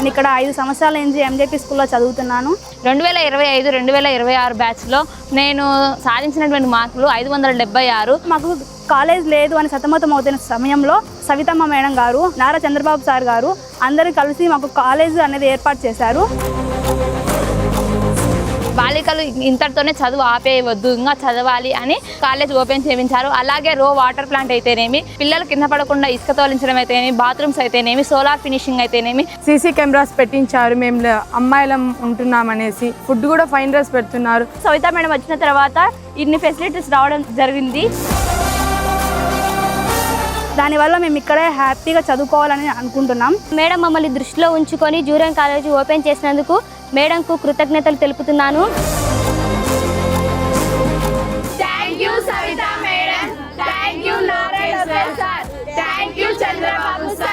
నేను ఇక్కడ 5 సంవత్సరాల నుంచి ఎంజేపీ స్కూల్లో చదువుతున్నాను. 2025-2026 బ్యాచ్లో నేను సాధించినటువంటి మార్కులు 576. మాకు కాలేజ్ లేదు అని సతమతం అవుతున్న సమయంలో సవితమ్మ మేడం గారు, నారా చంద్రబాబు సార్ గారు అందరూ కలిసి మాకు కాలేజ్ అనేది ఏర్పాటు చేశారు. బాలికలు ఇంతటితోనే చదువు ఆపేయవద్దు, ఇంకా చదవాలి అని కాలేజ్ ఓపెన్ చేయించారు. అలాగే వాటర్ ప్లాంట్ అయితేనేమి, పిల్లలు కింద పడకుండా ఇసుక తోలించడం అయితేనేమి, బాత్రూమ్స్ అయితేనేమి, సోలార్ ఫినిషింగ్ అయితేనేమి, సీసీ కెమెరాస్ పెట్టించారు. మేము అమ్మాయిలం ఉంటున్నామనేసి ఫుడ్ కూడా ఫైన్ రైస్ పెడుతున్నారు. సవితా మేడం వచ్చిన తర్వాత ఇన్ని ఫెసిలిటీస్ రావడం జరిగింది. దానివల్ల మేము ఇక్కడే హ్యాపీగా చదువుకోవాలని అనుకుంటున్నాం. మేడం మమ్మల్ని దృష్టిలో ఉంచుకొని జూనియర్ కాలేజ్ ఓపెన్ చేసినందుకు మేడంకు కృతజ్ఞతలు తెలుపుతున్నాను.